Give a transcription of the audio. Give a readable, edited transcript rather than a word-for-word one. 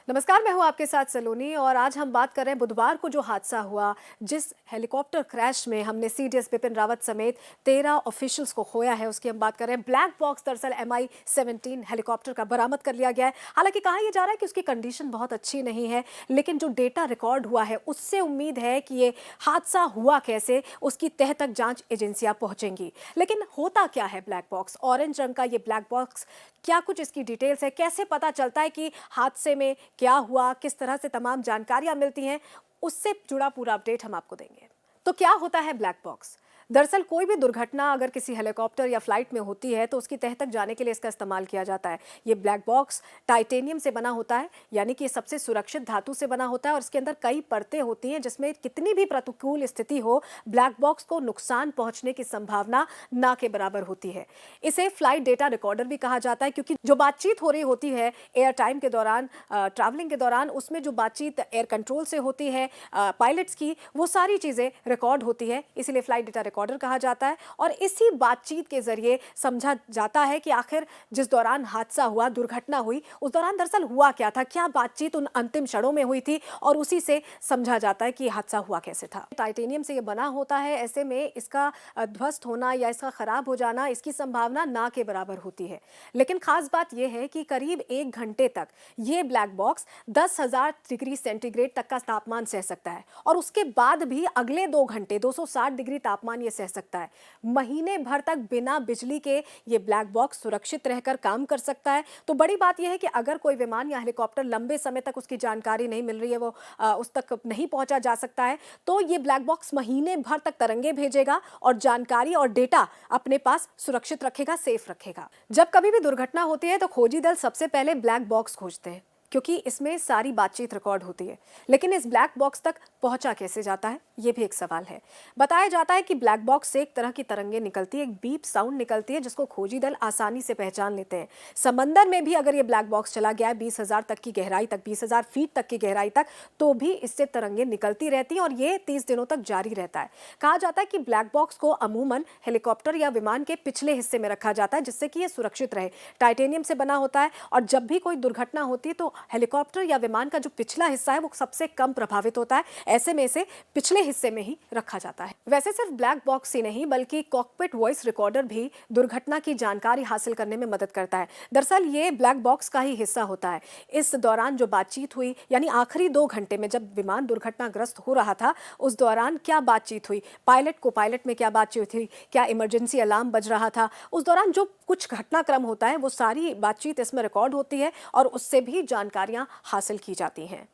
नमस्कार, मैं हूं आपके साथ सलोनी और आज हम बात कर रहे हैं बुधवार को जो हादसा हुआ, जिस हेलीकॉप्टर क्रैश में हमने सीडीएस बिपिन रावत समेत 13 ऑफिशियल्स को खोया है, उसकी हम बात कर रहे हैं। ब्लैक बॉक्स दरअसल MI-17 हेलीकॉप्टर का बरामद कर लिया गया है। हालांकि कहा यह जा रहा है कि उसकी कंडीशन बहुत अच्छी नहीं है, लेकिन जो डेटा रिकॉर्ड हुआ है उससे उम्मीद है कि ये हादसा हुआ कैसे, उसकी तह तक जांच एजेंसियां पहुंचेंगी। लेकिन होता क्या है ब्लैक बॉक्स? ऑरेंज रंग का ये ब्लैक बॉक्स, क्या कुछ इसकी डिटेल्स है? कैसे पता चलता है कि हादसे में क्या हुआ, किस तरह से तमाम जानकारियां मिलती हैं, उससे जुड़ा पूरा अपडेट हम आपको देंगे। तो क्या होता है ब्लैक बॉक्स? दरअसल कोई भी दुर्घटना अगर किसी हेलीकॉप्टर या फ्लाइट में होती है तो उसकी तह तक जाने के लिए इसका इस्तेमाल किया जाता है। ये ब्लैक बॉक्स टाइटेनियम से बना होता है, यानी कि सबसे सुरक्षित धातु से बना होता है और इसके अंदर कई परतें होती हैं, जिसमें कितनी भी प्रतिकूल स्थिति हो, ब्लैक बॉक्स को नुकसान पहुंचने की संभावना ना के बराबर होती है। इसे फ्लाइट डेटा रिकॉर्डर भी कहा जाता है, क्योंकि जो बातचीत हो रही होती है एयर टाइम के दौरान, ट्रैवलिंग के दौरान, उसमें जो बातचीत एयर कंट्रोल से होती है पायलट्स की, वो सारी चीज़ें रिकॉर्ड होती है, इसीलिए फ्लाइट डेटा रिकॉर्डर कहा जाता है। और इसी बातचीत के जरिए समझा जाता है कि आखिर जिस दौरान हादसा हुआ, दुर्घटना हुई, उस दौरान दरअसल हुआ क्या था, क्या बातचीत उन अंतिम क्षणों में हुई थी, और उसी से समझा जाता है कि हादसा हुआ कैसे था। टाइटेनियम से ये बना होता है, ऐसे में इसका ध्वस्त होना या इसका खराब हो जाना, इसकी संभावना ना के बराबर होती है। लेकिन खास बात यह है कि करीब 1 घंटे तक ये ब्लैक बॉक्स 10,000 डिग्री सेंटीग्रेड तक का तापमान सह सकता है, और उसके बाद भी अगले 2 घंटे 260 डिग्री तापमान ये सह सकता है। महीने भर तक बिना बिजली के ये ब्लैक बॉक्स सुरक्षित रहकर काम कर सकता है। तो बड़ी बात यह है कि अगर कोई विमान या हेलीकॉप्टर लंबे समय तक उसकी जानकारी नहीं मिल रही है, वो उस तक नहीं पहुंचा जा सकता है, तो ये ब्लैक बॉक्स महीने भर तक तरंगे भेजेगा और जानकारी और डेटा अपने पास सुरक्षित रखेगा, सेफ रखेगा। जब कभी भी दुर्घटना होती है तो खोजी दल सबसे पहले ब्लैक बॉक्स खोजते हैं, क्योंकि इसमें सारी बातचीत रिकॉर्ड होती है। लेकिन इस ब्लैक बॉक्स तक पहुंचा कैसे जाता है, ये भी एक सवाल है। बताया जाता है कि ब्लैक बॉक्स से एक तरह की तरंगे निकलती है, एक बीप साउंड निकलती है, जिसको खोजी दल आसानी से पहचान लेते हैं। समंदर में भी अगर ये ब्लैक बॉक्स चला गया है 20,000 तक की गहराई तक, 20,000 फीट तक की गहराई तक, तो भी इससे तरंगे निकलती रहती हैं, और ये 30 दिनों तक जारी रहता है। कहा जाता है कि ब्लैक बॉक्स को अमूमन हेलीकॉप्टर या विमान के पिछले हिस्से में रखा जाता है, जिससे कि ये सुरक्षित रहे। टाइटेनियम से बना होता है, और जब भी कोई दुर्घटना होती है तो हेलीकॉप्टर या विमान का जो पिछला हिस्सा है वो सबसे कम प्रभावित होता है। ऐसे में इसे पिछले हिस्से में ही रखा जाता है। वैसे सिर्फ ब्लैक बॉक्स ही नहीं, बल्कि कॉकपिट वॉइस रिकॉर्डर भी दुर्घटना की जानकारी हासिल करने में मदद करता है। दरअसल ये ब्लैक बॉक्स का ही हिस्सा होता है। इस दौरान जो बातचीत हुई, यानी आखिरी 2 घंटे में जब विमान दुर्घटनाग्रस्त हो रहा था, उस दौरान क्या बातचीत हुई, पायलट को पायलट में क्या बातचीत हुई, क्या इमरजेंसी अलार्म बज रहा था, उस दौरान जो कुछ घटनाक्रम होता है वो सारी बातचीत इसमें रिकॉर्ड होती है, और उससे भी जानकारियां हासिल की जाती हैं।